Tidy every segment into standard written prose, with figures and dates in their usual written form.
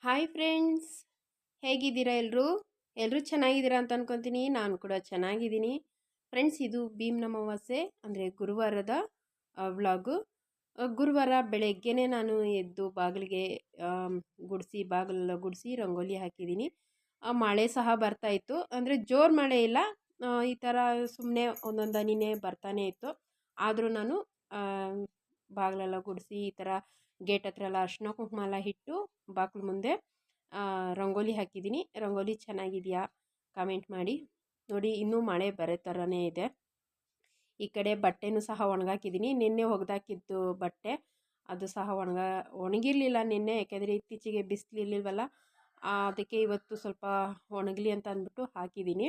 Hi friends, ಹೇಗಿದ್ದೀರಾ ಎಲ್ಲರೂ? ಎಲ್ಲರೂ ಚೆನ್ನಾಗಿದ್ದೀರಾ ಅಂತ ಅನ್ಕೊತೀನಿ. ನಾನು ಕೂಡ ಚೆನ್ನಾಗಿದ್ದೀನಿ. ಫ್ರೆಂಡ್ಸ್, ಇದು ಭೀಮ್ ಅಮಾವಾಸ್ಯೆ ಅಂದರೆ ಗುರುವಾರದ ವ್ಲಾಗು. ಗುರುವಾರ ಬೆಳಗ್ಗೆನೇ ನಾನು ಎದ್ದು ಬಾಗಿಲಿಗೆ ಗುಡಿಸಿ ಬಾಗಿಲೆಲ್ಲ ಗುಡಿಸಿ ರಂಗೋಲಿ ಹಾಕಿದ್ದೀನಿ. ಮಳೆ ಸಹ ಬರ್ತಾ ಇತ್ತು, ಅಂದರೆ ಜೋರು ಮಳೆ ಇಲ್ಲ, ಈ ಥರ ಸುಮ್ಮನೆ ಒಂದೊಂದು ಹನಿನೇ ಬರ್ತಾನೆ ಇತ್ತು. ಆದರೂ ನಾನು ಬಾಗಿಲೆಲ್ಲ ಗುಡಿಸಿ ಈ ಥರ ಗೇಟ್ ಹತ್ರ ಎಲ್ಲ ಅರ್ಶಿನ ಕುಂಕುಮ ಎಲ್ಲ ಇಟ್ಟು ಬಾಗಿಲು ಮುಂದೆ ರಂಗೋಲಿ ಹಾಕಿದ್ದೀನಿ. ರಂಗೋಲಿ ಚೆನ್ನಾಗಿದೆಯಾ ಕಮೆಂಟ್ ಮಾಡಿ. ನೋಡಿ, ಇನ್ನೂ ಮಳೆ ಬರೋ ಥರನೇ ಇದೆ. ಈ ಕಡೆ ಬಟ್ಟೆನೂ ಸಹ ಒಣಗಾಕಿದ್ದೀನಿ. ನಿನ್ನೆ ಒಗೆದಾಕಿದ್ದು ಬಟ್ಟೆ ಅದು ಸಹ ಒಣಗಿರಲಿಲ್ಲ ನಿನ್ನೆ, ಯಾಕೆಂದರೆ ಇತ್ತೀಚೆಗೆ ಬಿಸಿಲಿರ್ಲಿಲ್ವಲ್ಲ, ಅದಕ್ಕೆ ಇವತ್ತು ಸ್ವಲ್ಪ ಒಣಗಲಿ ಅಂತ ಅಂದ್ಬಿಟ್ಟು ಹಾಕಿದ್ದೀನಿ.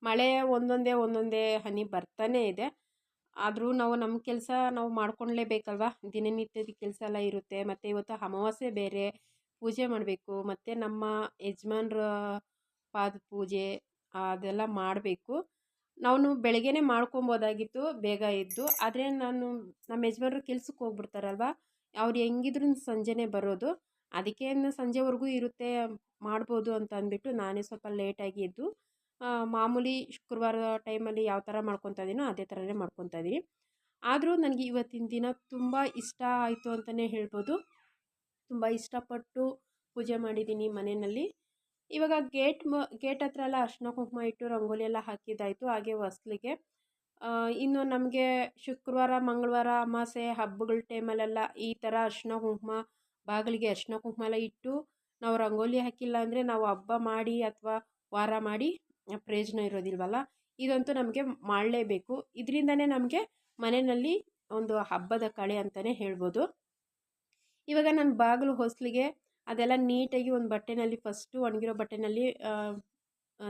ಮಳೆ ಒಂದೊಂದೇ ಹನಿ ಬರ್ತಾನೇ ಇದೆ. ಆದರೂ ನಾವು ನಮ್ಮ ಕೆಲಸ ನಾವು ಮಾಡ್ಕೊಳ್ಲೇಬೇಕಲ್ವ. ದಿನನಿತ್ಯದ ಕೆಲಸ ಎಲ್ಲ ಇರುತ್ತೆ. ಮತ್ತು ಇವತ್ತು ಅಮಾವಾಸ್ಯೆ ಬೇರೆ, ಪೂಜೆ ಮಾಡಬೇಕು. ಮತ್ತು ನಮ್ಮ ಯಜಮಾನ್ರ ಪಾದ ಪೂಜೆ ಅದೆಲ್ಲ ಮಾಡಬೇಕು. ನಾವು ಬೆಳಗ್ಗೆನೇ ಮಾಡ್ಕೊಬೋದಾಗಿತ್ತು ಬೇಗ ಎದ್ದು. ಆದರೆ ನಮ್ಮ ಯಜಮಾನ್ರು ಕೆಲ್ಸಕ್ಕೆ ಹೋಗ್ಬಿಡ್ತಾರಲ್ವ, ಅವ್ರು ಹೆಂಗಿದ್ರು ಸಂಜೆನೇ ಬರೋದು. ಅದಕ್ಕೆ ಸಂಜೆವರೆಗೂ ಇರುತ್ತೆ, ಮಾಡ್ಬೋದು ಅಂತ ಅಂದ್ಬಿಟ್ಟು ನಾನೇ ಸ್ವಲ್ಪ ಲೇಟಾಗಿ ಎದ್ದು ಮಾಮೂಲಿ ಶುಕ್ರವಾರ ಟೈಮಲ್ಲಿ ಯಾವ ಥರ ಮಾಡ್ಕೊತಾ ಇದ್ದೀನೋ ಅದೇ ಥರನೇ ಮಾಡ್ಕೊತಾ ಇದ್ದೀನಿ. ಆದರೂ ನನಗೆ ಇವತ್ತಿನ ದಿನ ತುಂಬ ಇಷ್ಟ ಆಯಿತು ಅಂತಲೇ ಹೇಳ್ಬೋದು. ತುಂಬ ಇಷ್ಟಪಟ್ಟು ಪೂಜೆ ಮಾಡಿದ್ದೀನಿ ಮನೆಯಲ್ಲಿ. ಇವಾಗ ಗೇಟ್ ಹತ್ರ ಎಲ್ಲ ಅರ್ಶಿನ ಕುಂಕುಮ ಇಟ್ಟು ರಂಗೋಲಿ ಎಲ್ಲ ಹಾಕಿದ್ದಾಯಿತು. ಹಾಗೆ ಹೊಸ್ಲಿಗೆ ಇನ್ನು ನಮಗೆ ಶುಕ್ರವಾರ ಮಂಗಳವಾರ ಅಮಾವಾಸ್ಯೆ ಹಬ್ಬಗಳ ಟೈಮಲ್ಲೆಲ್ಲ ಈ ಥರ ಅರ್ಶಿನ ಕುಂಕುಮ ಬಾಗಿಲಿಗೆ ಅರ್ಶಿನ ಕುಂಕುಮ ಎಲ್ಲ ಇಟ್ಟು ನಾವು ರಂಗೋಲಿ ಹಾಕಿಲ್ಲ ಅಂದರೆ ನಾವು ಹಬ್ಬ ಮಾಡಿ ಅಥವಾ ವಾರ ಮಾಡಿ ಪ್ರಯೋಜನ ಇರೋದಿಲ್ವಲ್ಲ. ಇದಂತೂ ನಮಗೆ ಮಾಡಲೇಬೇಕು. ಇದರಿಂದನೇ ನಮಗೆ ಮನೆಯಲ್ಲಿ ಒಂದು ಹಬ್ಬದ ಕಳೆ ಅಂತಲೇ ಹೇಳ್ಬೋದು. ಇವಾಗ ನಾನು ಬಾಗಿಲು ಹೊಸ್ಲಿಗೆ ಅದೆಲ್ಲ ನೀಟಾಗಿ ಒಂದು ಬಟ್ಟೆನಲ್ಲಿ ಫಸ್ಟು ಒಣಗಿರೋ ಬಟ್ಟೆನಲ್ಲಿ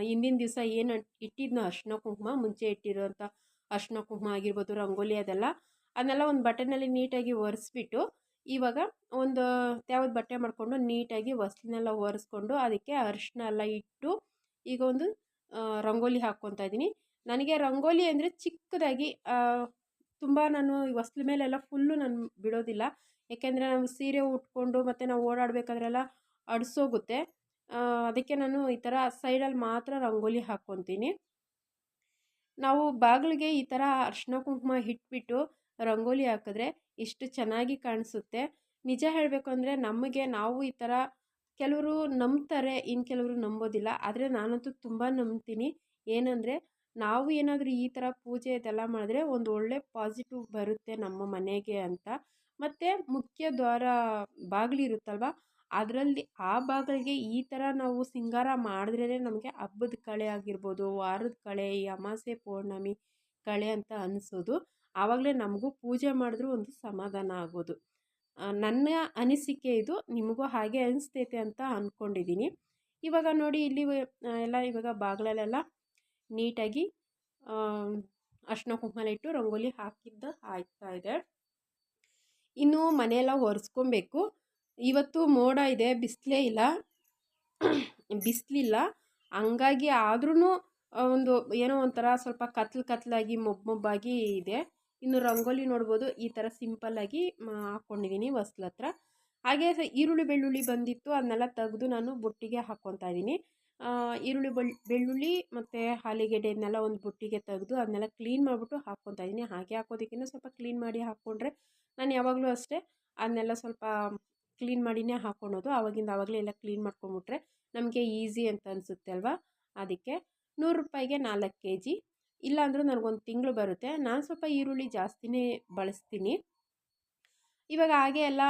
ಹಿಂದಿನ ದಿವಸ ಏನು ಇಟ್ಟಿದ್ನೋ ಅರ್ಶಿನ ಕುಂಕುಮ, ಮುಂಚೆ ಇಟ್ಟಿರೋಂಥ ಅರ್ಶಿನ ಕುಂಕುಮ ಆಗಿರ್ಬೋದು, ರಂಗೋಲಿ ಅದನ್ನೆಲ್ಲ ಒಂದು ಬಟ್ಟೆನಲ್ಲಿ ನೀಟಾಗಿ ಒರೆಸ್ಬಿಟ್ಟು ಇವಾಗ ಒಂದು ಯಾವ್ದು ಬಟ್ಟೆ ಮಾಡಿಕೊಂಡು ನೀಟಾಗಿ ಹೊಸ್ಲನ್ನೆಲ್ಲ ಒರೆಸ್ಕೊಂಡು ಅದಕ್ಕೆ ಅರಿಶಿನ ಎಲ್ಲ ಇಟ್ಟು ಈಗ ಒಂದು ರಂಗೋಲಿ ಹಾಕ್ಕೊತಾ ಇದ್ದೀನಿ. ನನಗೆ ರಂಗೋಲಿ ಅಂದರೆ ಚಿಕ್ಕದಾಗಿ ತುಂಬ ನಾನು ಹೊಸ್ಲ ಮೇಲೆಲ್ಲ ಫುಲ್ಲು ನಾನು ಬಿಡೋದಿಲ್ಲ. ಏಕೆಂದರೆ ನಾವು ಸೀರೆ ಉಟ್ಕೊಂಡು ಮತ್ತು ನಾವು ಓಡಾಡಬೇಕಾದ್ರೆಲ್ಲ ಅಡ್ಸೋಗುತ್ತೆ. ಅದಕ್ಕೆ ನಾನು ಈ ಥರ ಸೈಡಲ್ಲಿ ಮಾತ್ರ ರಂಗೋಲಿ ಹಾಕ್ಕೊತೀನಿ. ನಾವು ಬಾಗಿಲಿಗೆ ಈ ಥರ ಅರ್ಶಿನ ಕುಂಕುಮ ಇಟ್ಬಿಟ್ಟು ರಂಗೋಲಿ ಹಾಕಿದ್ರೆ ಇಷ್ಟು ಚೆನ್ನಾಗಿ ಕಾಣಿಸುತ್ತೆ. ನಿಜ ಹೇಳಬೇಕು ಅಂದರೆ ನಾವು ಈ ಥರ ಕೆಲವರು ನಂಬ್ತಾರೆ, ಇನ್ನು ಕೆಲವರು ನಂಬೋದಿಲ್ಲ. ಆದರೆ ನಾನಂತೂ ತುಂಬ ನಂಬ್ತೀನಿ. ಏನಂದರೆ ನಾವು ಏನಾದರೂ ಈ ಥರ ಪೂಜೆ ಇದೆಲ್ಲ ಮಾಡಿದ್ರೆ ಒಂದು ಒಳ್ಳೆ ಪಾಸಿಟಿವ್ ಬರುತ್ತೆ ನಮ್ಮ ಮನೆಗೆ ಅಂತ. ಮತ್ತು ಮುಖ್ಯ ದ್ವಾರ ಬಾಗಿಲಿರುತ್ತಲ್ವ, ಅದರಲ್ಲಿ ಆ ಬಾಗಿಲಿಗೆ ಈ ಥರ ನಾವು ಸಿಂಗಾರ ಮಾಡಿದ್ರೇ ನಮಗೆ ಹಬ್ಬದ ಕಳೆ ಆಗಿರ್ಬೋದು, ವಾರದ ಕಳೆ, ಈ ಅಮಾವಾಸ್ಯೆ ಪೌರ್ಣಮಿ ಕಳೆ ಅಂತ ಅನಿಸೋದು. ಆವಾಗಲೇ ನಮಗೂ ಪೂಜೆ ಮಾಡಿದ್ರೂ ಒಂದು ಸಮಾಧಾನ ಆಗೋದು. ನನ್ನ ಅನಿಸಿಕೆ ಇದು. ನಿಮಗೂ ಹಾಗೆ ಅನಿಸ್ತೈತೆ ಅಂತ ಅಂದ್ಕೊಂಡಿದ್ದೀನಿ. ಇವಾಗ ನೋಡಿ, ಇಲ್ಲಿ ಎಲ್ಲ ಇವಾಗ ಬಾಗಿಲಲ್ಲೆಲ್ಲ ನೀಟಾಗಿ ಅರ್ಶಿನ ಕುಂಕುಮ ಇಟ್ಟು ರಂಗೋಲಿ ಹಾಕಿದ್ದು ಆಗ್ತಾ ಇದೆ. ಇನ್ನು ಮನೆಯೆಲ್ಲ ಒರೆಸ್ಕೊಬೇಕು. ಇವತ್ತು ಮೋಡ ಇದೆ, ಬಿಸಿಲಿಲ್ಲ. ಹಂಗಾಗಿ ಆದ್ರೂ ಒಂದು ಏನೋ ಒಂಥರ ಸ್ವಲ್ಪ ಕತ್ಲಾಗಿ ಮೊಬ್ಬಾಗಿ ಇದೆ. ಇನ್ನು ರಂಗೋಲಿ ನೋಡ್ಬೋದು, ಈ ಥರ ಸಿಂಪಲ್ಲಾಗಿ ಹಾಕ್ಕೊಂಡಿದ್ದೀನಿ ಹೊಸ್ಲ ಹತ್ರ. ಹಾಗೆ ಈರುಳ್ಳಿ ಬೆಳ್ಳುಳ್ಳಿ ಬಂದಿತ್ತು, ಅದನ್ನೆಲ್ಲ ತೆಗೆದು ನಾನು ಬುಟ್ಟಿಗೆ ಹಾಕ್ಕೊತಾ ಇದ್ದೀನಿ. ಈರುಳ್ಳಿ ಬೆಳ್ಳುಳ್ಳಿ ಮತ್ತು ಆಲೂಗೆಡ್ಡೆನೆಲ್ಲ ಒಂದು ಬುಟ್ಟಿಗೆ ತೆಗೆದು ಅದನ್ನೆಲ್ಲ ಕ್ಲೀನ್ ಮಾಡಿಬಿಟ್ಟು ಹಾಕ್ಕೊತಾ ಇದ್ದೀನಿ. ಹಾಗೆ ಹಾಕೋದಕ್ಕಿಂತ ಸ್ವಲ್ಪ ಕ್ಲೀನ್ ಮಾಡಿ ಹಾಕ್ಕೊಂಡ್ರೆ, ನಾನು ಯಾವಾಗಲೂ ಅಷ್ಟೇ ಅದನ್ನೆಲ್ಲ ಸ್ವಲ್ಪ ಕ್ಲೀನ್ ಮಾಡಿನೇ ಹಾಕ್ಕೊಳೋದು. ಆವಾಗಲೇ ಎಲ್ಲ ಕ್ಲೀನ್ ಮಾಡ್ಕೊಂಬಿಟ್ರೆ ನಮಗೆ ಈಸಿ ಅಂತ ಅನಿಸುತ್ತೆ ಅಲ್ವಾ. ಅದಕ್ಕೆ 100 ರೂಪಾಯಿಗೆ 4 kg, ಇಲ್ಲಾಂದ್ರೂ ನನಗೊಂದು ತಿಂಗಳು ಬರುತ್ತೆ. ನಾನು ಸ್ವಲ್ಪ ಈರುಳ್ಳಿ ಜಾಸ್ತಿನೇ ಬಳಸ್ತೀನಿ. ಇವಾಗ ಹಾಗೆ ಎಲ್ಲ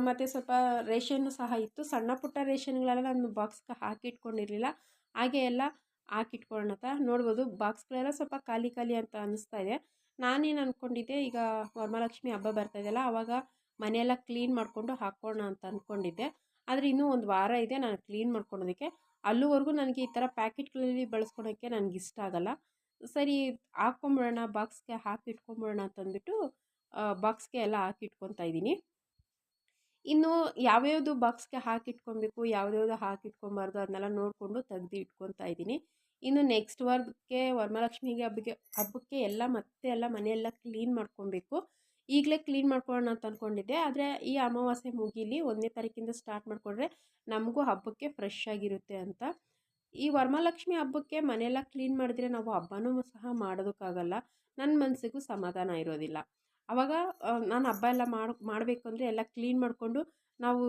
ಮತ್ತು ಸ್ವಲ್ಪ ರೇಷನ್ನು ಸಹ ಇತ್ತು. ಸಣ್ಣ ಪುಟ್ಟ ರೇಷನ್ಗಳೆಲ್ಲ ನಾನು ಬಾಕ್ಸ್ಗೆ ಹಾಕಿಟ್ಕೊಂಡಿರಲಿಲ್ಲ. ಹಾಗೆ ಎಲ್ಲ ಹಾಕಿಟ್ಕೊಳ್ಳೋಣ ಅಂತ ನೋಡ್ಬೋದು. ಬಾಕ್ಸ್ಗಳೆಲ್ಲ ಸ್ವಲ್ಪ ಖಾಲಿ ಅಂತ ಅನ್ನಿಸ್ತಾ ಇದೆ. ನಾನೇನು ಅಂದ್ಕೊಂಡಿದ್ದೆ, ಈಗ ವರಮಹಾಲಕ್ಷ್ಮಿ ಹಬ್ಬ ಬರ್ತಾಯಿದೆಯಲ್ಲ, ಆವಾಗ ಮನೆಯೆಲ್ಲ ಕ್ಲೀನ್ ಮಾಡಿಕೊಂಡು ಹಾಕ್ಕೊಳ್ಳೋಣ ಅಂತ ಅಂದ್ಕೊಂಡಿದ್ದೆ. ಆದರೆ ಇನ್ನೂ ಒಂದು ವಾರ ಇದೆ ನಾನು ಕ್ಲೀನ್ ಮಾಡ್ಕೊಳೋದಕ್ಕೆ. ಅಲ್ಲಿವರೆಗೂ ನನಗೆ ಈ ಥರ ಪ್ಯಾಕೆಟ್ಗಳಲ್ಲಿ ಬಳಸ್ಕೊಳೋಕ್ಕೆ ನನಗೆ ಇಷ್ಟ ಆಗಲ್ಲ. ಸರಿ, ಹಾಕ್ಕೊಂಬಿಡೋಣ, ಬಾಕ್ಸ್ಗೆ ಹಾಕಿಟ್ಕೊಂಬಿಡೋಣ ಅಂತಂದ್ಬಿಟ್ಟು ಬಾಕ್ಸ್ಗೆ ಎಲ್ಲ ಹಾಕಿಟ್ಕೊತಾ ಇದ್ದೀನಿ. ಇನ್ನು ಯಾವ್ಯಾವುದು ಬಾಕ್ಸ್ಗೆ ಹಾಕಿಟ್ಕೊಬೇಕು, ಯಾವ್ದ್ಯಾವುದು ಹಾಕಿಟ್ಕೊಬಾರ್ದು ಅದನ್ನೆಲ್ಲ ನೋಡಿಕೊಂಡು ತೆಗ್ದು ಇಟ್ಕೊತಾ ಇದ್ದೀನಿ. ಇನ್ನು ನೆಕ್ಸ್ಟ್ ವಾರಕ್ಕೆ ವರಮಹಾಲಕ್ಷ್ಮಿಗೆ ಹಬ್ಬಕ್ಕೆ ಎಲ್ಲ ಮತ್ತೆ ಎಲ್ಲ ಮನೆಯೆಲ್ಲ ಕ್ಲೀನ್ ಮಾಡ್ಕೊಬೇಕು. ಈಗಲೇ ಕ್ಲೀನ್ ಮಾಡ್ಕೊಳ್ಳೋಣ ಅಂತ ಅಂದ್ಕೊಂಡಿದ್ದೆ. ಆದರೆ ಈ ಅಮಾವಾಸ್ಯೆ ಮುಗೀಲಿ, 1ನೇ ತಾರೀಕಿಂದ ಸ್ಟಾರ್ಟ್ ಮಾಡಿಕೊಂಡ್ರೆ ನಮಗೂ ಹಬ್ಬಕ್ಕೆ ಫ್ರೆಶ್ ಆಗಿರುತ್ತೆ ಅಂತ. ಈ ವರಮಹಾಲಕ್ಷ್ಮಿ ಹಬ್ಬಕ್ಕೆ ಮನೆಯೆಲ್ಲ ಕ್ಲೀನ್ ಮಾಡಿದ್ರೆ ನಾವು ಹಬ್ಬನೂ ಸಹ ಮಾಡೋದಕ್ಕಾಗಲ್ಲ. ನನ್ನ ಮನಸ್ಸಿಗೂ ಸಮಾಧಾನ ಇರೋದಿಲ್ಲ. ಆವಾಗ ನಾನು ಹಬ್ಬ ಎಲ್ಲ ಮಾಡಬೇಕು ಅಂದರೆ ಎಲ್ಲ ಕ್ಲೀನ್ ಮಾಡಿಕೊಂಡು ನಾವು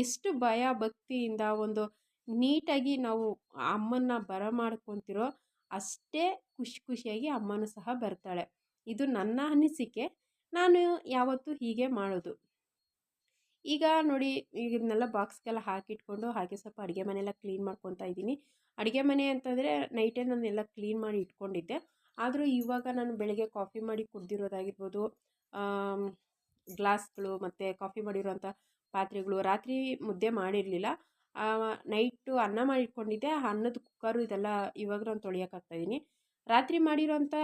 ಎಷ್ಟು ಭಯ ಭಕ್ತಿಯಿಂದ ಒಂದು ನೀಟಾಗಿ ನಾವು ಅಮ್ಮನ್ನ ಬರಮಾಡ್ಕೊತಿರೋ ಅಷ್ಟೇ ಖುಷಿ ಖುಷಿಯಾಗಿ ಅಮ್ಮನೂ ಸಹ ಬರ್ತಾಳೆ. ಇದು ನನ್ನ ಅನಿಸಿಕೆ. ನಾನು ಯಾವತ್ತೂ ಹೀಗೆ ಮಾಡೋದು. ಈಗ ನೋಡಿ, ಈಗ ಇದನ್ನೆಲ್ಲ ಬಾಕ್ಸ್ಗೆಲ್ಲ ಹಾಕಿಟ್ಕೊಂಡು ಹಾಗೆ ಸ್ವಲ್ಪ ಅಡುಗೆ ಮನೆಯೆಲ್ಲ ಕ್ಲೀನ್ ಮಾಡ್ಕೊತಾ ಇದ್ದೀನಿ. ಅಡುಗೆ ಮನೆ ಅಂತಂದರೆ ನೈಟೇ ನಾನೆಲ್ಲ ಕ್ಲೀನ್ ಮಾಡಿ ಇಟ್ಕೊಂಡಿದ್ದೆ. ಆದರೂ ಇವಾಗ ನಾನು ಬೆಳಗ್ಗೆ ಕಾಫಿ ಮಾಡಿ ಕುಡ್ದಿರೋದಾಗಿರ್ಬೋದು, ಗ್ಲಾಸ್ಗಳು ಮತ್ತು ಕಾಫಿ ಮಾಡಿರೋಂಥ ಪಾತ್ರೆಗಳು, ರಾತ್ರಿ ಮುದ್ದೆ ಮಾಡಿರಲಿಲ್ಲ, ನೈಟು ಅನ್ನ ಮಾಡಿಟ್ಕೊಂಡಿದ್ದೆ. ಆ ಅನ್ನದ ಕುಕ್ಕರು ಇದೆಲ್ಲ ಇವಾಗ ನಾನು ತೊಳೆಯೋಕ್ಕಾಗ್ತಾಯಿದ್ದೀನಿ. ರಾತ್ರಿ ಮಾಡಿರೋಂಥ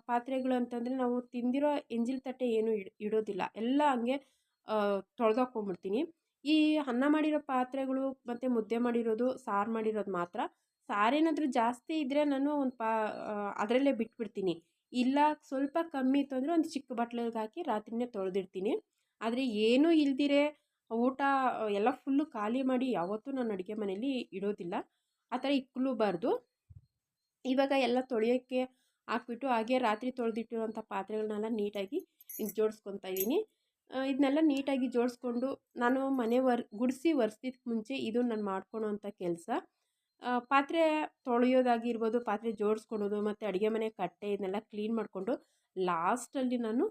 ಪಾತ್ರೆಗಳು ಅಂತಂದರೆ ನಾವು ತಿಂದಿರೋ ಎಂಜಿಲ್ ತಟ್ಟೆ ಏನೂ ಇಡೋದಿಲ್ಲ, ಎಲ್ಲ ಹಂಗೆ ತೊಳೆದಾಕ್ಕೊಂಬಿಡ್ತೀನಿ. ಈ ಅನ್ನ ಮಾಡಿರೋ ಪಾತ್ರೆಗಳು ಮತ್ತು ಮುದ್ದೆ ಮಾಡಿರೋದು, ಸಾರು ಮಾಡಿರೋದು ಮಾತ್ರ. ಸಾರೇನಾದರೂ ಜಾಸ್ತಿ ಇದ್ದರೆ ನಾನು ಒಂದು ಅದರಲ್ಲೇ ಬಿಟ್ಬಿಡ್ತೀನಿ. ಇಲ್ಲ ಸ್ವಲ್ಪ ಕಮ್ಮಿ ಇತ್ತು ಅಂದರೆ ಒಂದು ಚಿಕ್ಕ ಬಟ್ಲಿಗೆ ಹಾಕಿ ರಾತ್ರಿಯೇ ತೊಳೆದಿಡ್ತೀನಿ. ಆದರೆ ಏನೂ ಇಲ್ದಿರೆ ಊಟ ಎಲ್ಲ ಫುಲ್ಲು ಖಾಲಿ ಮಾಡಿ ಯಾವತ್ತೂ ನಾನು ಅಡುಗೆ ಮನೇಲಿ ಇಡೋದಿಲ್ಲ. ಆ ಥರ ಇಕ್ಕಲೂಬಾರ್ದು. ಇವಾಗ ಎಲ್ಲ ತೊಳೆಯೋಕ್ಕೆ ಹಾಕ್ಬಿಟ್ಟು ಹಾಗೆ ರಾತ್ರಿ ತೊಳೆದಿಟ್ಟಿರೋಂಥ ಪಾತ್ರೆಗಳನ್ನೆಲ್ಲ ನೀಟಾಗಿ ಜೋಡಿಸ್ಕೊತಾ ಇದ್ದೀನಿ. ಇದನ್ನೆಲ್ಲ ನೀಟಾಗಿ ಜೋಡಿಸ್ಕೊಂಡು ನಾನು ಮನೆ ಗುಡಿಸಿ ಒರೆಸ್ದಿದ್ದಕ್ಕೆ ಮುಂಚೆ ಇದು ನಾನು ಮಾಡ್ಕೊಳೋಂಥ ಕೆಲಸ. ಪಾತ್ರೆ ತೊಳೆಯೋದಾಗಿರ್ಬೋದು, ಪಾತ್ರೆ ಜೋಡಿಸ್ಕೊಳೋದು ಮತ್ತು ಅಡುಗೆ ಮನೆ ಕಟ್ಟೆ ಇದನ್ನೆಲ್ಲ ಕ್ಲೀನ್ ಮಾಡಿಕೊಂಡು ಲಾಸ್ಟಲ್ಲಿ ನಾನು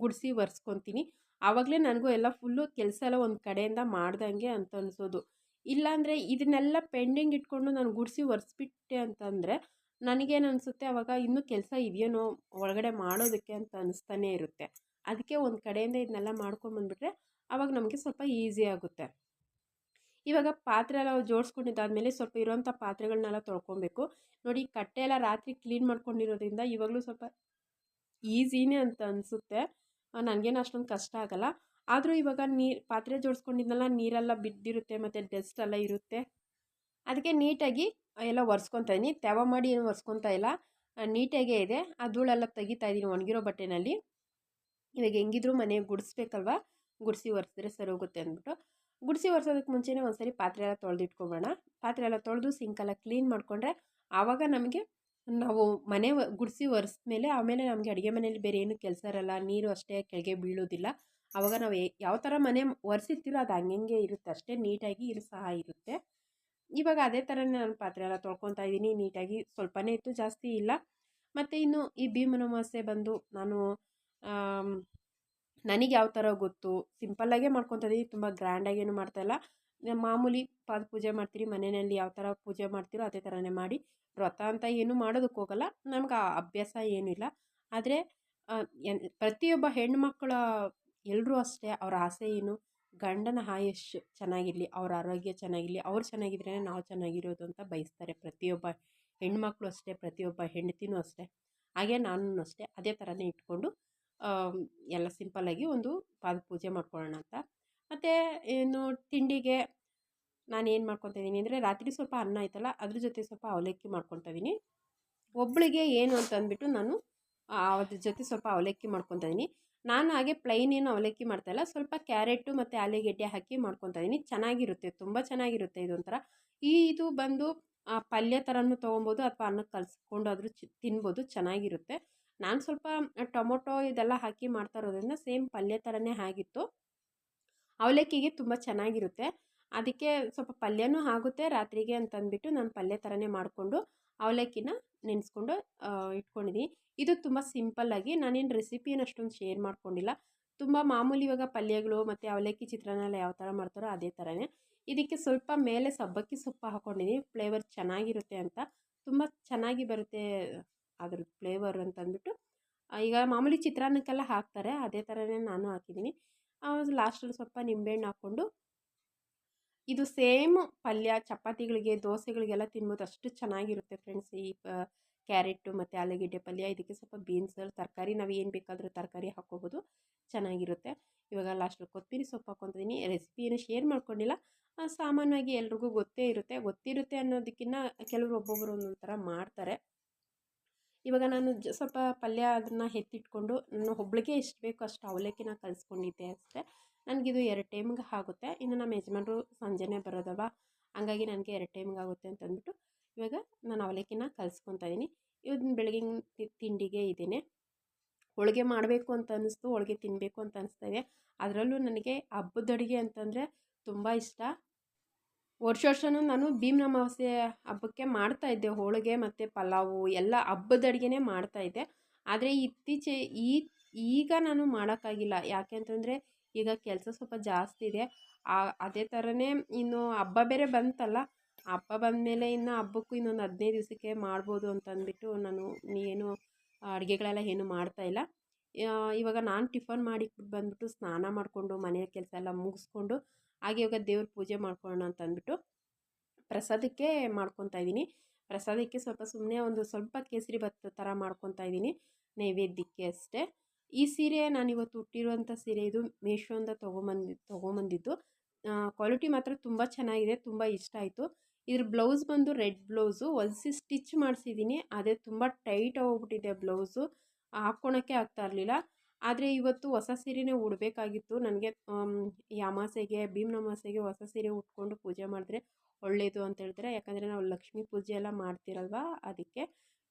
ಗುಡಿಸಿ ಒರೆಸ್ಕೊತೀನಿ. ಆವಾಗಲೇ ನನಗೂ ಎಲ್ಲ ಫುಲ್ಲು ಕೆಲಸ ಎಲ್ಲ ಒಂದು ಕಡೆಯಿಂದ ಮಾಡ್ದಂಗೆ ಅಂತ ಅನಿಸೋದು. ಇಲ್ಲಾಂದರೆ ಇದನ್ನೆಲ್ಲ ಪೆಂಡಿಂಗ್ ಇಟ್ಕೊಂಡು ನಾನು ಗುಡಿಸಿ ಒರೆಸ್ಬಿಟ್ಟೆ ಅಂತಂದರೆ ನನಗೇನು ಅನಿಸುತ್ತೆ, ಆವಾಗ ಇನ್ನೂ ಕೆಲಸ ಇದೆಯೇನೋ ಒಳಗಡೆ ಮಾಡೋದಕ್ಕೆ ಅಂತ ಅನಿಸ್ತಾನೇ ಇರುತ್ತೆ. ಅದಕ್ಕೆ ಒಂದು ಕಡೆಯಿಂದ ಇದನ್ನೆಲ್ಲ ಮಾಡ್ಕೊಂಬಂದ್ಬಿಟ್ರೆ ಆವಾಗ ನಮಗೆ ಸ್ವಲ್ಪ ಈಸಿ ಆಗುತ್ತೆ. ಇವಾಗ ಪಾತ್ರೆ ಎಲ್ಲ ಜೋಡಿಸ್ಕೊಂಡಿದ್ದಾದಮೇಲೆ ಸ್ವಲ್ಪ ಇರೋಂಥ ಪಾತ್ರೆಗಳನ್ನೆಲ್ಲ ತೊಳ್ಕೊಬೇಕು. ನೋಡಿ, ಕಟ್ಟೆ ಎಲ್ಲ ರಾತ್ರಿ ಕ್ಲೀನ್ ಮಾಡ್ಕೊಂಡಿರೋದ್ರಿಂದ ಇವಾಗಲೂ ಸ್ವಲ್ಪ ಈಸಿನೇ ಅಂತ ಅನಿಸುತ್ತೆ. ನನಗೇನು ಅಷ್ಟೊಂದು ಕಷ್ಟ ಆಗೋಲ್ಲ. ಆದರೂ ಇವಾಗ ಪಾತ್ರೆ ಜೋಡಿಸ್ಕೊಂಡಿದ್ನೆಲ್ಲ ನೀರೆಲ್ಲ ಬಿದ್ದಿರುತ್ತೆ ಮತ್ತು ಡಸ್ಟ್ ಎಲ್ಲ ಇರುತ್ತೆ. ಅದಕ್ಕೆ ನೀಟಾಗಿ ಎಲ್ಲ ಒರೆಸ್ಕೊತಾ ಇದ್ದೀನಿ. ತೆವ ಮಾಡಿ ಏನು ಒರೆಸ್ಕೊತಾ ಇಲ್ಲ, ನೀಟಾಗೇ ಇದೆ. ಆ ಧೂಳೆಲ್ಲ ತೆಗಿತಾ ಇದ್ದೀನಿ ಒಣಗಿರೋ ಬಟ್ಟೆನಲ್ಲಿ. ಇವಾಗ ಹೆಂಗಿದ್ರು ಮನೆ ಗುಡಿಸ್ಬೇಕಲ್ವ, ಗುಡಿಸಿ ಒರೆಸಿದ್ರೆ ಸರಿ ಹೋಗುತ್ತೆ ಅಂದ್ಬಿಟ್ಟು ಗುಡಿಸಿ ಒರೆಸೋದಕ್ಕೆ ಮುಂಚೆನೇ ಒಂದ್ಸರಿ ಪಾತ್ರೆ ಎಲ್ಲ ತೊಳೆದಿಟ್ಕೊಬೇಡ. ಪಾತ್ರೆ ಎಲ್ಲ ತೊಳೆದು ಸಿಂಕೆಲ್ಲ ಕ್ಲೀನ್ ಮಾಡಿಕೊಂಡ್ರೆ ಆವಾಗ ನಮಗೆ ನಾವು ಮನೆ ಗುಡಿಸಿ ಒರೆಸ್ಮೇಲೆ ಆಮೇಲೆ ನಮಗೆ ಅಡುಗೆ ಮನೇಲಿ ಬೇರೆ ಏನೂ ಕೆಲಸ ಇರಲ್ಲ, ನೀರು ಅಷ್ಟೇ ಕೆಳಗೆ ಬೀಳೋದಿಲ್ಲ. ಆವಾಗ ನಾವು ಯಾವ ಥರ ಮನೆ ಒರೆಸಿರ್ತೀರೋ ಅದು ಹಂಗೆ ಇರುತ್ತೆ, ಅಷ್ಟೇ ನೀಟಾಗಿ ಸಹ ಇರುತ್ತೆ. ಇವಾಗ ಅದೇ ಥರನೇ ನಾನು ಪಾತ್ರೆ ಎಲ್ಲ ತೊಳ್ಕೊತಾ ಇದ್ದೀನಿ ನೀಟಾಗಿ. ಸ್ವಲ್ಪನೇ ಇತ್ತು, ಜಾಸ್ತಿ ಇಲ್ಲ. ಮತ್ತು ಇನ್ನು ಈ ಭೀಮನ ಅಮಾವಾಸ್ಯೆ ಬಂದು ನಾನು ನನಗೆ ಯಾವ ಥರ ಗೊತ್ತು ಸಿಂಪಲ್ಲಾಗೇ ಮಾಡ್ಕೊತಾ ಇದ್ದೀನಿ, ತುಂಬ ಗ್ರ್ಯಾಂಡಾಗೇನು ಮಾಡ್ತಾಯಿಲ್ಲ. ಮಾಮೂಲಿ ಪಾದ ಪೂಜೆ ಮಾಡ್ತೀರಿ ಮನೆಯಲ್ಲಿ, ಯಾವ ಥರ ಪೂಜೆ ಮಾಡ್ತೀರೋ ಅದೇ ಥರನೇ ಮಾಡಿ. ವ್ರತ ಅಂತ ಏನೂ ಮಾಡೋದಕ್ಕೆ ಹೋಗಲ್ಲ, ನಮ್ಗೆ ಆ ಅಭ್ಯಾಸ ಏನಿಲ್ಲ. ಆದರೆ ಪ್ರತಿಯೊಬ್ಬ ಹೆಣ್ಮಕ್ಳ ಎಲ್ಲರೂ ಅಷ್ಟೇ, ಅವ್ರ ಆಸೆ ಏನು, ಗಂಡನ ಆಯುಷ್ಯ ಚೆನ್ನಾಗಿರಲಿ, ಅವ್ರ ಆರೋಗ್ಯ ಚೆನ್ನಾಗಿರಲಿ, ಅವ್ರು ಚೆನ್ನಾಗಿದ್ರೇ ನಾವು ಚೆನ್ನಾಗಿರೋದು ಅಂತ ಬಯಸ್ತಾರೆ ಪ್ರತಿಯೊಬ್ಬ ಹೆಣ್ಮಕ್ಳು ಅಷ್ಟೇ, ಪ್ರತಿಯೊಬ್ಬ ಹೆಂಡತಿನೂ ಅಷ್ಟೇ. ಹಾಗೆ ನಾನು ಅಷ್ಟೇ ಅದೇ ಥರನೇ ಇಟ್ಕೊಂಡು ಎಲ್ಲ ಸಿಂಪಲ್ಲಾಗಿ ಒಂದು ಪಾದ ಪೂಜೆ ಮಾಡ್ಕೊಳ್ಳೋಣ ಅಂತ. ಮತ್ತು ಏನು ತಿಂಡಿಗೆ ನಾನು ಏನು ಮಾಡ್ಕೊತಾ ಇದ್ದೀನಿ ಅಂದರೆ, ರಾತ್ರಿ ಸ್ವಲ್ಪ ಅನ್ನ ಆಯ್ತಲ್ಲ ಅದ್ರ ಜೊತೆ ಸ್ವಲ್ಪ ಅವಲಕ್ಕಿ ಮಾಡ್ಕೊತಾ ಇದ್ದೀನಿ. ಒಬ್ಬಳಿಗೆ ಏನು ಅಂತ ಅಂದ್ಬಿಟ್ಟು ನಾನು ಅದ್ರ ಜೊತೆ ಸ್ವಲ್ಪ ಅವಲಕ್ಕಿ ಮಾಡ್ಕೊತಾ ಇದ್ದೀನಿ. ನಾನು ಹಾಗೆ ಪ್ಲೈನ್ ಏನು ಅವಲಕ್ಕಿ ಮಾಡ್ತಾಯಿಲ್ಲ, ಸ್ವಲ್ಪ ಕ್ಯಾರೆಟು ಮತ್ತು ಆಲೂಗೆಡ್ಡೆ ಹಾಕಿ ಮಾಡ್ಕೊತಾ ಇದ್ದೀನಿ. ಚೆನ್ನಾಗಿರುತ್ತೆ, ತುಂಬ ಚೆನ್ನಾಗಿರುತ್ತೆ. ಇದೊಂಥರ ಇದು ಬಂದು ಪಲ್ಯ ಥರನೂ ತೊಗೊಬೋದು ಅಥವಾ ಅನ್ನಕ್ಕೆ ಕಲಿಸ್ಕೊಂಡು ಆದರೂ ತಿನ್ಬೋದು, ಚೆನ್ನಾಗಿರುತ್ತೆ. ನಾನು ಸ್ವಲ್ಪ ಟೊಮೊಟೊ ಇದೆಲ್ಲ ಹಾಕಿ ಮಾಡ್ತಾ ಇರೋದ್ರಿಂದ ಸೇಮ್ ಪಲ್ಯ ಥರನೇ ಆಗಿತ್ತು. ಅವಲಕ್ಕಿಗೆ ತುಂಬ ಚೆನ್ನಾಗಿರುತ್ತೆ, ಅದಕ್ಕೆ ಸ್ವಲ್ಪ ಪಲ್ಯನೂ ಆಗುತ್ತೆ ರಾತ್ರಿಗೆ ಅಂತಂದ್ಬಿಟ್ಟು ನಾನು ಪಲ್ಯ ಥರನೇ ಮಾಡಿಕೊಂಡು ಅವಲಕ್ಕಿನ ನೆನೆಸ್ಕೊಂಡು ಇಟ್ಕೊಂಡಿದ್ದೀನಿ. ಇದು ತುಂಬ ಸಿಂಪಲ್ಲಾಗಿ, ನಾನೇನು ರೆಸಿಪಿಯನ್ನು ಅಷ್ಟೊಂದು ಶೇರ್ ಮಾಡ್ಕೊಂಡಿಲ್ಲ. ತುಂಬ ಮಾಮೂಲಿ ಇವಾಗ ಪಲ್ಯಗಳು ಮತ್ತು ಅವಲಕ್ಕಿ ಚಿತ್ರಾನ್ನ ಎಲ್ಲ ಯಾವ ಥರ ಮಾಡ್ತಾರೋ ಅದೇ ಥರನೇ. ಇದಕ್ಕೆ ಸ್ವಲ್ಪ ಮೇಲೆ ಸಬ್ಬಕ್ಕಿ ಸೊಪ್ಪು ಹಾಕ್ಕೊಂಡಿದ್ದೀನಿ, ಫ್ಲೇವರ್ ಚೆನ್ನಾಗಿರುತ್ತೆ ಅಂತ. ತುಂಬ ಚೆನ್ನಾಗಿ ಬರುತ್ತೆ ಅದ್ರದ್ದು ಫ್ಲೇವರ್ ಅಂತಂದ್ಬಿಟ್ಟು. ಈಗ ಮಾಮೂಲಿ ಚಿತ್ರಾನ್ನಕ್ಕೆಲ್ಲ ಹಾಕ್ತಾರೆ ಅದೇ ಥರನೇ ನಾನು ಹಾಕಿದ್ದೀನಿ. ಲಾಸ್ಟಲ್ಲಿ ಸ್ವಲ್ಪ ನಿಂಬೆಹಣ್ಣು ಹಾಕ್ಕೊಂಡು, ಇದು ಸೇಮ್ ಪಲ್ಯ ಚಪಾತಿಗಳಿಗೆ ದೋಸೆಗಳಿಗೆಲ್ಲ ತಿನ್ಬೋದು, ಅಷ್ಟು ಚೆನ್ನಾಗಿರುತ್ತೆ ಫ್ರೆಂಡ್ಸ್. ಈ ಕ್ಯಾರೆಟು ಮತ್ತು ಆಲೂಗೆಡ್ಡೆ ಪಲ್ಯ, ಇದಕ್ಕೆ ಸ್ವಲ್ಪ ಬೀನ್ಸ್ ತರಕಾರಿ ನಾವು ಏನು ಬೇಕಾದರೂ ತರಕಾರಿ ಹಾಕ್ಕೋಬೋದು, ಚೆನ್ನಾಗಿರುತ್ತೆ. ಇವಾಗ ಲಾಸ್ಟಲ್ಲಿ ಕೊತ್ತಂಬರಿ ಸೊಪ್ಪು ಹಾಕ್ಕೊತಿದ್ದೀನಿ. ರೆಸಿಪಿ ಏನು ಶೇರ್ ಮಾಡ್ಕೊಂಡಿಲ್ಲ, ಸಾಮಾನ್ಯವಾಗಿ ಎಲ್ರಿಗೂ ಗೊತ್ತಿರುತ್ತೆ ಅನ್ನೋದಕ್ಕಿಂತ ಕೆಲವರು ಒಬ್ಬೊಬ್ಬರು ಒಂದೊಂದು ಥರ ಮಾಡ್ತಾರೆ. ಇವಾಗ ನಾನು ಸ್ವಲ್ಪ ಪಲ್ಯ ಅದನ್ನು ಎತ್ತಿಟ್ಕೊಂಡು ನಾನು ಒಬ್ಳಿಗೆ ಎಷ್ಟು ಬೇಕೋ ಅಷ್ಟು ಅವಲಕ್ಕಿನ ಕಲಿಸ್ಕೊಂಡಿದ್ದೆ ಅಷ್ಟೇ. ನನಗಿದು 2 ಟೈಮ್ಗೆ ಆಗುತ್ತೆ. ಇನ್ನು ನಮ್ಮ ಯಜಮಾನ್ರು ಸಂಜೆನೇ ಬರೋದಲ್ವ, ಹಂಗಾಗಿ ನನಗೆ 2 ಟೈಮ್ಗೆ ಆಗುತ್ತೆ ಅಂತ ಅಂದ್ಬಿಟ್ಟು ಇವಾಗ ನಾನು ಅವಲಕ್ಕಿನ ಕಲಿಸ್ಕೊತಾ ಇದ್ದೀನಿ. ಇವತ್ತಿನ ಬೆಳಗಿನ ತಿಂಡಿಗೆ ಇದೇನೆ. ಹೋಳಿಗೆ ಮಾಡಬೇಕು ಅಂತ ಅನ್ನಿಸ್ತು, ಹೋಳಿಗೆ ತಿನ್ನಬೇಕು ಅಂತ ಅನಿಸ್ತಾ ಇದೆ. ಅದರಲ್ಲೂ ನನಗೆ ಹಬ್ಬದ ಅಡುಗೆ ಅಂತಂದರೆ ತುಂಬ ಇಷ್ಟ. ವರ್ಷನೂ ನಾನು ಭೀಮ್ನ ಅಮಾವಾಸ್ಯೆ ಹಬ್ಬಕ್ಕೆ ಮಾಡ್ತಾಯಿದ್ದೆ ಹೋಳಿಗೆ ಮತ್ತು ಪಲಾವು ಎಲ್ಲ ಹಬ್ಬದ ಅಡುಗೆನೇ ಮಾಡ್ತಾಯಿದ್ದೆ. ಆದರೆ ಈಗ ನಾನು ಮಾಡೋಕ್ಕಾಗಿಲ್ಲ. ಯಾಕೆ ಅಂತಂದರೆ ಈಗ ಕೆಲಸ ಸ್ವಲ್ಪ ಜಾಸ್ತಿ ಇದೆ. ಅದೇ ಥರನೇ ಇನ್ನು ಹಬ್ಬ ಬೇರೆ ಬಂತಲ್ಲ, ಹಬ್ಬ ಬಂದಮೇಲೆ ಇನ್ನು ಹಬ್ಬಕ್ಕೂ ಇನ್ನೊಂದು 15 ದಿವಸಕ್ಕೆ ಮಾಡ್ಬೋದು ಅಂತ ಅಂದ್ಬಿಟ್ಟು ನಾನು ಏನು ಅಡುಗೆಗಳೆಲ್ಲ ಏನು ಮಾಡ್ತಾಯಿಲ್ಲ. ಇವಾಗ ನಾನು ಟಿಫನ್ ಮಾಡಿ ಬಂದ್ಬಿಟ್ಟು ಸ್ನಾನ ಮಾಡಿಕೊಂಡು ಮನೆ ಕೆಲಸ ಎಲ್ಲ ಮುಗಿಸ್ಕೊಂಡು ಹಾಗೆ ಇವಾಗ ದೇವ್ರ ಪೂಜೆ ಮಾಡ್ಕೊಳ್ಳೋಣ ಅಂತ ಅಂದ್ಬಿಟ್ಟು ಪ್ರಸಾದಕ್ಕೆ ಮಾಡ್ಕೊತಾ ಇದ್ದೀನಿ. ಪ್ರಸಾದಕ್ಕೆ ಸುಮ್ಮನೆ ಒಂದು ಸ್ವಲ್ಪ ಕೇಸರಿ ಭಾತ್ ಥರ ಮಾಡ್ಕೊತಾ ಇದ್ದೀನಿ, ನೈವೇದ್ಯಕ್ಕೆ ಅಷ್ಟೇ. ಈ ಸೀರೆ ನಾನಿವತ್ತು ಉಟ್ಟಿರುವಂಥ ಸೀರೆ ಇದು ಮೀಶೋಯಿಂದ ತೊಗೊಂಬಂದಿದ್ದು. ಕ್ವಾಲಿಟಿ ಮಾತ್ರ ತುಂಬ ಚೆನ್ನಾಗಿದೆ, ತುಂಬ ಇಷ್ಟ ಆಯಿತು. ಇದ್ರ ಬ್ಲೌಸ್ ಬಂದು ರೆಡ್ ಬ್ಲೌಸು ಹೊಲಿಸಿ ಸ್ಟಿಚ್ ಮಾಡಿಸಿದ್ದೀನಿ. ಅದೇ ತುಂಬ ಟೈಟ್ ಹೋಗ್ಬಿಟ್ಟಿದೆ ಬ್ಲೌಸು, ಹಾಕ್ಕೊಳಕ್ಕೆ ಆಗ್ತಾ ಇರಲಿಲ್ಲ. ಆದರೆ ಇವತ್ತು ಹೊಸ ಸೀರೆನೇ ಉಡಬೇಕಾಗಿತ್ತು ನನಗೆ. ಈ ಅಮಾಸೆಗೆ ಭೀಮ್ನ ಅಮಾಸೆಗೆ ಹೊಸ ಸೀರೆ ಉಟ್ಕೊಂಡು ಪೂಜೆ ಮಾಡಿದ್ರೆ ಒಳ್ಳೆಯದು ಅಂತ ಹೇಳ್ತಾರೆ. ಯಾಕಂದರೆ ನಾವು ಲಕ್ಷ್ಮೀ ಪೂಜೆ ಎಲ್ಲ ಮಾಡ್ತಿರಲ್ವ, ಅದಕ್ಕೆ.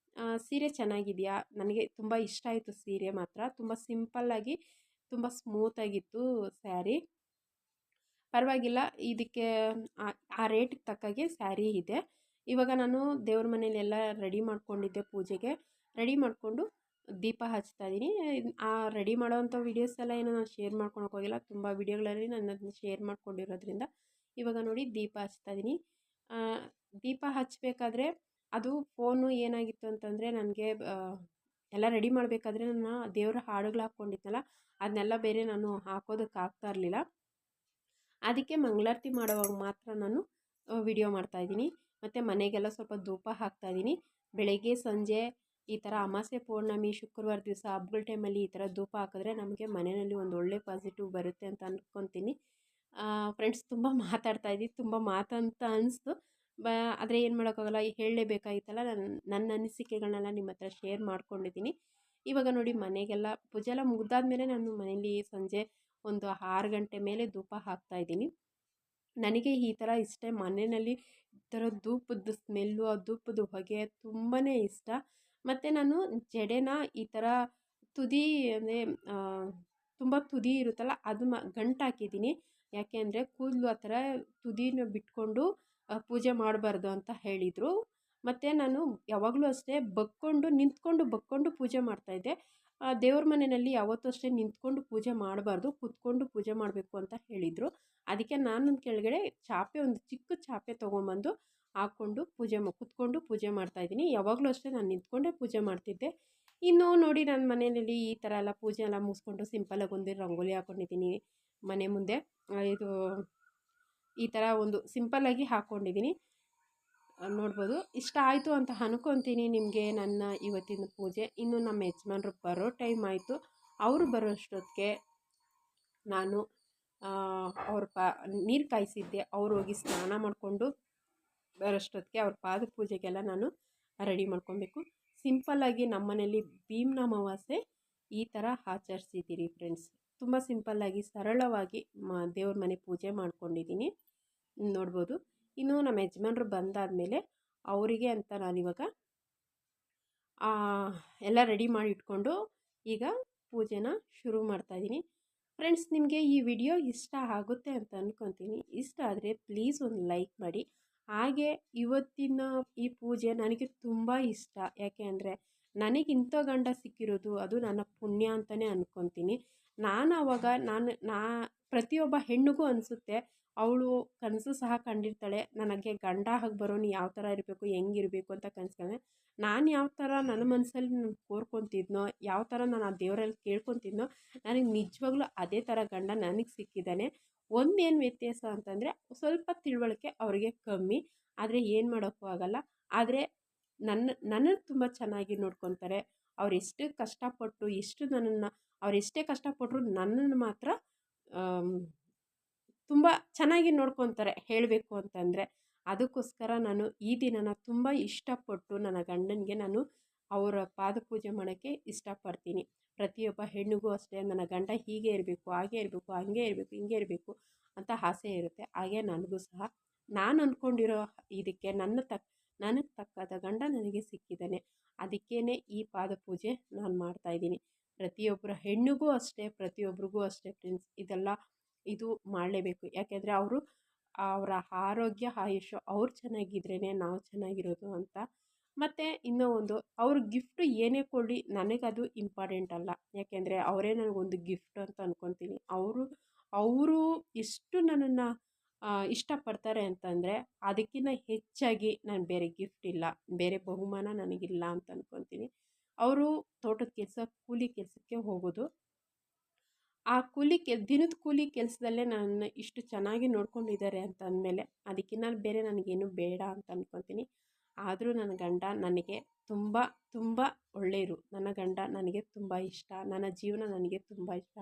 ಸೀರೆ ಚೆನ್ನಾಗಿದೆಯಾ? ನನಗೆ ತುಂಬ ಇಷ್ಟ ಆಯಿತು ಸೀರೆ ಮಾತ್ರ. ತುಂಬ ಸಿಂಪಲ್ಲಾಗಿ ತುಂಬ ಸ್ಮೂತಾಗಿತ್ತು ಸ್ಯಾರಿ, ಪರವಾಗಿಲ್ಲ. ಇದಕ್ಕೆ ಆ ರೇಟಿಗೆ ತಕ್ಕಾಗೆ ಸ್ಯಾರಿ ಇದೆ. ಇವಾಗ ನಾನು ದೇವ್ರ ಮನೇಲಿ ಎಲ್ಲ ರೆಡಿ ಮಾಡ್ಕೊಂಡಿದ್ದೆ, ಪೂಜೆಗೆ ರೆಡಿ ಮಾಡಿಕೊಂಡು ದೀಪ ಹಚ್ತಾ ಇದ್ದೀನಿ. ಆ ರೆಡಿ ಮಾಡೋವಂಥ ವೀಡಿಯೋಸ್ ಎಲ್ಲ ಏನು ನಾನು ಶೇರ್ ಮಾಡ್ಕೊಳಕ್ಕೆ ಹೋಗಿಲ್ಲ, ತುಂಬ ವೀಡಿಯೋಗಳಲ್ಲಿ ನಾನು ಅದನ್ನ ಶೇರ್ ಮಾಡ್ಕೊಂಡಿರೋದ್ರಿಂದ. ಇವಾಗ ನೋಡಿ ದೀಪ ಹಚ್ತಾ ಇದ್ದೀನಿ. ದೀಪ ಹಚ್ಚಬೇಕಾದ್ರೆ ಅದು ಫೋನು ಏನಾಗಿತ್ತು ಅಂತಂದರೆ ನನಗೆ ಎಲ್ಲ ರೆಡಿ ಮಾಡಬೇಕಾದ್ರೆ ನನ್ನ ದೇವರ ಹಾಡುಗಳು ಹಾಕ್ಕೊಂಡಿದ್ನಲ್ಲ, ಅದನ್ನೆಲ್ಲ ಬೇರೆ ನಾನು ಹಾಕೋದಕ್ಕೆ ಆಗ್ತಾ ಇರಲಿಲ್ಲ. ಅದಕ್ಕೆ ಮಂಗಳಾರತಿ ಮಾಡೋವಾಗ ಮಾತ್ರ ನಾನು ವಿಡಿಯೋ ಮಾಡ್ತಾಯಿದ್ದೀನಿ. ಮತ್ತು ಮನೆಗೆಲ್ಲ ಸ್ವಲ್ಪ ಧೂಪ ಹಾಕ್ತಾಯಿದ್ದೀನಿ. ಬೆಳಗ್ಗೆ ಸಂಜೆ ಈ ಥರ ಅಮಾವಾಸ್ಯೆ ಪೌರ್ಣಮಿ ಶುಕ್ರವಾರ ದಿವಸ ಹಬ್ಬಗಳ ಟೈಮಲ್ಲಿ ಈ ಥರ ಧೂಪ ಹಾಕಿದ್ರೆ ನಮಗೆ ಮನೆಯಲ್ಲಿ ಒಂದು ಒಳ್ಳೆ ಪಾಸಿಟಿವ್ ಬರುತ್ತೆ ಅಂತ ಅಂದ್ಕೊತೀನಿ. ಫ್ರೆಂಡ್ಸ್, ತುಂಬ ಮಾತಾಡ್ತಾಯಿದ್ದೀನಿ, ತುಂಬ ಮಾತಂತ ಅನಿಸ್ತು. ಆದರೆ ಏನು ಮಾಡೋಕ್ಕಾಗಲ್ಲ, ಹೇಳಲೇಬೇಕಾಗಿತ್ತಲ್ಲ. ನನ್ನ ಅನಿಸಿಕೆಗಳನ್ನೆಲ್ಲ ನಿಮ್ಮ ಹತ್ರ ಶೇರ್ ಮಾಡ್ಕೊಂಡಿದ್ದೀನಿ. ಇವಾಗ ನೋಡಿ ಮನೆಗೆಲ್ಲ ಪೂಜೆ ಎಲ್ಲ ಮುಗಿದಾದ್ಮೇಲೆ ನಾನು ಮನೇಲಿ ಸಂಜೆ ಒಂದು 6 ಗಂಟೆ ಮೇಲೆ ಧೂಪ ಹಾಕ್ತಾಯಿದ್ದೀನಿ. ನನಗೆ ಈ ಥರ ಇಷ್ಟ, ಮನೆಯಲ್ಲಿ ಈ ಥರ ಧೂಪದ ಸ್ಮೆಲ್ಲು, ಆ ಧೂಪದ ಹೊಗೆ ತುಂಬಾ ಇಷ್ಟ. ಮತ್ತು ನಾನು ಜಡೆನ ಈ ಥರ ತುದಿ ಅಂದರೆ ತುಂಬ ತುದಿ ಇರುತ್ತಲ್ಲ, ಅದು ಗಂಟು ಹಾಕಿದ್ದೀನಿ. ಯಾಕೆ ಅಂದರೆ ಕೂದಲು ಆ ಥರ ತುದಿನ ಬಿಟ್ಕೊಂಡು ಪೂಜೆ ಮಾಡಬಾರ್ದು ಅಂತ ಹೇಳಿದರು. ಮತ್ತು ನಾನು ಯಾವಾಗಲೂ ಅಷ್ಟೇ ನಿಂತ್ಕೊಂಡು ಪೂಜೆ ಮಾಡ್ತಾಯಿದ್ದೆ. ದೇವ್ರ ಮನೆಯಲ್ಲಿ ಯಾವತ್ತೂ ಅಷ್ಟೇ ನಿಂತ್ಕೊಂಡು ಪೂಜೆ ಮಾಡಬಾರ್ದು, ಕೂತ್ಕೊಂಡು ಪೂಜೆ ಮಾಡಬೇಕು ಅಂತ ಹೇಳಿದರು. ಅದಕ್ಕೆ ನಾನು ಕೆಳಗಡೆ ಒಂದು ಚಿಕ್ಕ ಚಾಪೆ ತೊಗೊಂಬಂದು ಹಾಕ್ಕೊಂಡು ಕೂತ್ಕೊಂಡು ಪೂಜೆ ಮಾಡ್ತಾಯಿದ್ದೀನಿ. ಯಾವಾಗಲೂ ಅಷ್ಟೇ ನಾನು ನಿಂತ್ಕೊಂಡೇ ಪೂಜೆ ಮಾಡ್ತಿದ್ದೆ. ಇನ್ನು ನೋಡಿ ನನ್ನ ಮನೆಯಲ್ಲಿ ಈ ಥರ ಎಲ್ಲ ಪೂಜೆ ಎಲ್ಲ ಮುಗಿಸ್ಕೊಂಡು ಸಿಂಪಲಾಗಿ ಒಂದು ರಂಗೋಲಿ ಹಾಕ್ಕೊಂಡಿದ್ದೀನಿ ಮನೆ ಮುಂದೆ. ಇದು ಈ ಥರ ಒಂದು ಸಿಂಪಲ್ಲಾಗಿ ಹಾಕ್ಕೊಂಡಿದ್ದೀನಿ, ನೋಡ್ಬೋದು. ಇಷ್ಟ ಆಯಿತು ಅಂತ ಅನ್ಕೊತೀನಿ ನಿಮಗೆ ನನ್ನ ಇವತ್ತಿನ ಪೂಜೆ. ಇನ್ನು ನಮ್ಮ ಯಜಮಾನ್ರು ಬರೋ ಟೈಮ್ ಆಯಿತು. ಅವರು ಬರೋಷ್ಟೊತ್ತಿಗೆ ನಾನು ನೀರು ಕಾಯಿಸಿದ್ದೆ, ಅವ್ರು ಹೋಗಿ ಸ್ನಾನ ಮಾಡಿಕೊಂಡು ಬರೋಷ್ಟೊತ್ತಿಗೆ ಅವ್ರ ಪಾದ ಪೂಜೆಗೆಲ್ಲ ನಾನು ರೆಡಿ ಮಾಡ್ಕೊಬೇಕು. ಸಿಂಪಲ್ಲಾಗಿ ನಮ್ಮ ಮನೇಲಿ ಭೀಮ್ನ ಅಮಾವಾಸ್ಯೆ ಈ ಥರ ಆಚರಿಸಿದ್ದೀರಿ ಫ್ರೆಂಡ್ಸ್. ತುಂಬ ಸಿಂಪಲ್ಲಾಗಿ ಸರಳವಾಗಿ ದೇವ್ರ ಮನೆ ಪೂಜೆ ಮಾಡ್ಕೊಂಡಿದ್ದೀನಿ, ನೋಡ್ಬೋದು. ಇನ್ನು ನಮ್ಮ ಯಜಮಾನ್ರು ಬಂದಾದಮೇಲೆ ಅವರಿಗೆ ಅಂತ ನಾನಿವಾಗ ಎಲ್ಲ ರೆಡಿ ಮಾಡಿ ಇಟ್ಕೊಂಡು ಈಗ ಪೂಜೆನ ಶುರು ಮಾಡ್ತಾಯಿದ್ದೀನಿ. ಫ್ರೆಂಡ್ಸ್, ನಿಮಗೆ ಈ ವಿಡಿಯೋ ಇಷ್ಟ ಆಗುತ್ತೆ ಅಂತ ಅಂದ್ಕೊತೀನಿ. ಇಷ್ಟ ಆದರೆ ಪ್ಲೀಸ್ ಒಂದು ಲೈಕ್ ಮಾಡಿ. ಹಾಗೆ ಇವತ್ತಿನ ಈ ಪೂಜೆ ನನಗೆ ತುಂಬ ಇಷ್ಟ. ಯಾಕೆ ಅಂದರೆ ನನಗಿಂಥ ಗಂಡ ಸಿಕ್ಕಿರೋದು ಅದು ನನ್ನ ಪುಣ್ಯ ಅಂತಲೇ ಅಂದ್ಕೊತೀನಿ. ಪ್ರತಿಯೊಬ್ಬ ಹೆಣ್ಣಿಗೂ ಅನಿಸುತ್ತೆ, ಅವಳು ಕನಸು ಸಹ ಕಂಡಿರ್ತಾಳೆ, ನನಗೆ ಗಂಡ ಆಗಿ ಬರೋನು ಯಾವ ಥರ ಇರಬೇಕು, ಹೆಂಗಿರಬೇಕು ಅಂತ ಕನಸ್ಕೊಂಡೆ. ನಾನು ಯಾವ ಥರ ನನ್ನ ಮನಸ್ಸಲ್ಲಿ ನಾನು ಕೋರ್ಕೊತಿದ್ನೋ, ಯಾವ ಥರ ನಾನು ಆ ದೇವರಲ್ಲಿ ಕೇಳ್ಕೊತಿದ್ನೋ, ನನಗೆ ನಿಜವಾಗ್ಲೂ ಅದೇ ಥರ ಗಂಡ ನನಗೆ ಸಿಕ್ಕಿದ್ದಾನೆ. ಒಂದೇನು ವ್ಯತ್ಯಾಸ ಅಂತಂದರೆ ಸ್ವಲ್ಪ ತಿಳುವಳಿಕೆ ಅವರಿಗೆ ಕಮ್ಮಿ, ಆದರೆ ಏನು ಮಾಡೋಕ್ಕೂ ಆಗಲ್ಲ. ಆದರೆ ನನ್ನನ್ನು ತುಂಬ ಚೆನ್ನಾಗಿ ನೋಡ್ಕೊತಾರೆ. ಅವರೆಷ್ಟು ಕಷ್ಟಪಟ್ಟು ಅವರೆಷ್ಟೇ ಕಷ್ಟಪಟ್ಟರು ನನ್ನನ್ನು ಮಾತ್ರ ತುಂಬ ಚೆನ್ನಾಗಿ ನೋಡ್ಕೊತಾರೆ, ಹೇಳಬೇಕು ಅಂತಂದರೆ. ಅದಕ್ಕೋಸ್ಕರ ನಾನು ಈ ದಿನನ ತುಂಬ ಇಷ್ಟಪಟ್ಟು ನನ್ನ ಗಂಡನಿಗೆ ನಾನು ಅವರ ಪಾದ ಪೂಜೆ ಮಾಡೋಕ್ಕೆ ಇಷ್ಟಪಡ್ತೀನಿ. ಪ್ರತಿಯೊಬ್ಬ ಹೆಣ್ಣಿಗೂ ಅಷ್ಟೇ ನನ್ನ ಗಂಡ ಹೀಗೆ ಇರಬೇಕು, ಹಾಗೆ ಇರಬೇಕು, ಹಂಗೆ ಇರಬೇಕು, ಹಿಂಗೆ ಇರಬೇಕು ಅಂತ ಆಸೆ ಇರುತ್ತೆ. ಹಾಗೆ ನನಗೂ ಸಹ ನಾನು ಅಂದ್ಕೊಂಡಿರೋ ಇದಕ್ಕೆ ನನಗೆ ತಕ್ಕಾದ ಗಂಡ ನನಗೆ ಸಿಕ್ಕಿದ್ದಾನೆ. ಅದಕ್ಕೇ ಈ ಪಾದ ಪೂಜೆ ನಾನು ಮಾಡ್ತಾಯಿದ್ದೀನಿ. ಪ್ರತಿಯೊಬ್ಬರ ಹೆಣ್ಣಿಗೂ ಅಷ್ಟೇ, ಪ್ರತಿಯೊಬ್ಬರಿಗೂ ಅಷ್ಟೇ ಫ್ರೆಂಡ್ಸ್, ಇದು ಮಾಡಲೇಬೇಕು. ಯಾಕೆಂದರೆ ಅವರ ಆರೋಗ್ಯ ಆಯುಷ್ಯ ಅವ್ರು ಚೆನ್ನಾಗಿದ್ರೇ ನಾವು ಚೆನ್ನಾಗಿರೋದು ಅಂತ. ಮತ್ತು ಇನ್ನೂ ಒಂದು, ಅವ್ರ ಗಿಫ್ಟು ಏನೇ ಕೊಡಲಿ ನನಗದು ಇಂಪಾರ್ಟೆಂಟ್ ಅಲ್ಲ. ಯಾಕೆಂದರೆ ಅವರೇ ನನಗೊಂದು ಗಿಫ್ಟ್ ಅಂತ ಅಂದ್ಕೊತೀನಿ. ಅವರು ಎಷ್ಟು ನನ್ನನ್ನು ಇಷ್ಟಪಡ್ತಾರೆ ಅಂತಂದರೆ ಅದಕ್ಕಿಂತ ಹೆಚ್ಚಾಗಿ ನಾನು ಬೇರೆ ಗಿಫ್ಟ್ ಇಲ್ಲ, ಬೇರೆ ಬಹುಮಾನ ನನಗಿಲ್ಲ ಅಂತ ಅಂದ್ಕೊತೀನಿ. ಅವರು ತೋಟದ ಕೆಲಸ, ಕೂಲಿ ಕೆಲಸಕ್ಕೆ ಹೋಗೋದು. ಆ ದಿನದ ಕೂಲಿ ಕೆಲಸದಲ್ಲೇ ನನ್ನ ಇಷ್ಟು ಚೆನ್ನಾಗಿ ನೋಡ್ಕೊಂಡಿದ್ದಾರೆ ಅಂತ ಅಂದಮೇಲೆ ಅದಕ್ಕಿಂತ ಬೇರೆ ನನಗೇನು ಬೇಡ ಅಂತ ಅಂದ್ಕೊತೀನಿ. ಆದರೂ ನನ್ನ ಗಂಡ ನನಗೆ ತುಂಬ ತುಂಬ ಒಳ್ಳೆಯರು. ನನ್ನ ಗಂಡ ನನಗೆ ತುಂಬ ಇಷ್ಟ. ನನ್ನ ಜೀವನ ನನಗೆ ತುಂಬ ಇಷ್ಟ.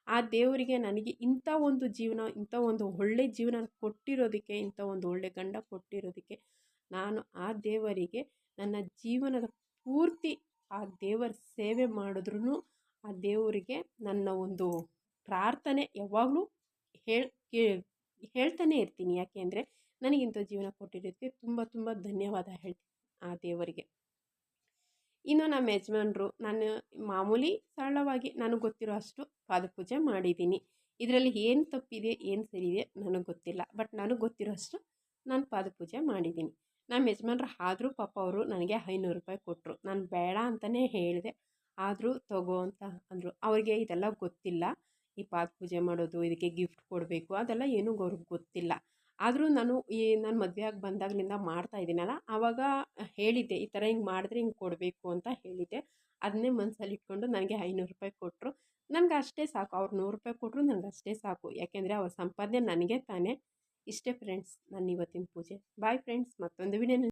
ಆ ದೇವರಿಗೆ ನನಗೆ ಇಂಥ ಒಂದು ಜೀವನ, ಇಂಥ ಒಂದು ಒಳ್ಳೆಯ ಜೀವನ ಕೊಟ್ಟಿರೋದಕ್ಕೆ, ಇಂಥ ಒಂದು ಒಳ್ಳೆಯ ಗಂಡ ಕೊಟ್ಟಿರೋದಕ್ಕೆ ನಾನು ಆ ದೇವರಿಗೆ ನನ್ನ ಜೀವನದ ಪೂರ್ತಿ ಆ ದೇವರ ಸೇವೆ ಮಾಡಿದ್ರೂ ಆ ದೇವರಿಗೆ ನನ್ನ ಒಂದು ಪ್ರಾರ್ಥನೆ ಯಾವಾಗಲೂ ಹೇಳ್ತಾನೆ ಇರ್ತೀನಿ. ಯಾಕೆಂದರೆ ನನಗಿಂಥ ಜೀವನ ಕೊಟ್ಟಿರೋದಕ್ಕೆ ತುಂಬ ತುಂಬ ಧನ್ಯವಾದ ಹೇಳ್ತೀನಿ ಆ ದೇವರಿಗೆ. ಇನ್ನು ನಮ್ಮ ಯಜಮಾನ್ರು, ನಾನು ಮಾಮೂಲಿ ಸರಳವಾಗಿ ನನಗೆ ಗೊತ್ತಿರೋ ಅಷ್ಟು ಪಾದಪೂಜೆ ಮಾಡಿದ್ದೀನಿ. ಇದರಲ್ಲಿ ಏನು ತಪ್ಪಿದೆ, ಏನು ಸರಿ ಇದೆ ನನಗೆ ಗೊತ್ತಿಲ್ಲ. ಬಟ್ ನನಗೆ ಗೊತ್ತಿರೋ ಅಷ್ಟು ನಾನು ಪಾದಪೂಜೆ ಮಾಡಿದ್ದೀನಿ. ನಮ್ಮ ಯಜಮಾನ್ರು ಆದರೂ ಪಾಪ ಅವರು ನನಗೆ 500 ರೂಪಾಯಿ ಕೊಟ್ಟರು. ನಾನು ಬೇಡ ಅಂತಲೇ ಹೇಳಿದೆ. ಆದರೂ ತಗೋ ಅಂತ ಅಂದರು. ಅವ್ರಿಗೆ ಇದೆಲ್ಲ ಗೊತ್ತಿಲ್ಲ. ಈ ಪಾದಪೂಜೆ ಮಾಡೋದು, ಇದಕ್ಕೆ ಗಿಫ್ಟ್ ಕೊಡಬೇಕು ಅದೆಲ್ಲ ಏನೂ ಅವ್ರಿಗೆ ಗೊತ್ತಿಲ್ಲ. ಆದರೂ ನಾನು ಮದುವೆ ಆಗಿ ಬಂದಾಗಲಿಂದ ಮಾಡ್ತಾಯಿದ್ದೀನಲ್ಲ, ಆವಾಗ ಹೇಳಿದ್ದೆ ಈ ಥರ ಹಿಂಗೆ ಮಾಡಿದ್ರೆ ಹಿಂಗೆ ಕೊಡಬೇಕು ಅಂತ ಹೇಳಿದ್ದೆ. ಅದನ್ನೇ ಮನಸ್ಸಲ್ಲಿ ಇಟ್ಕೊಂಡು ನನಗೆ 500 ರೂಪಾಯಿ ಕೊಟ್ಟರು. ನನಗೆ ಅಷ್ಟೇ ಸಾಕು. ಅವ್ರು 100 ರೂಪಾಯಿ ಕೊಟ್ಟರು ನನಗೆ ಅಷ್ಟೇ ಸಾಕು. ಯಾಕೆಂದರೆ ಅವ್ರ ಸಂಪಾದನೆ ನನಗೆ ತಾನೇ. ಇಷ್ಟೇ ಫ್ರೆಂಡ್ಸ್ ನನ್ನ ಇವತ್ತಿನ ಪೂಜೆ. ಬಾಯ್ ಫ್ರೆಂಡ್ಸ್, ಮತ್ತೊಂದು ವಿಡಿಯೋನಲ್ಲಿ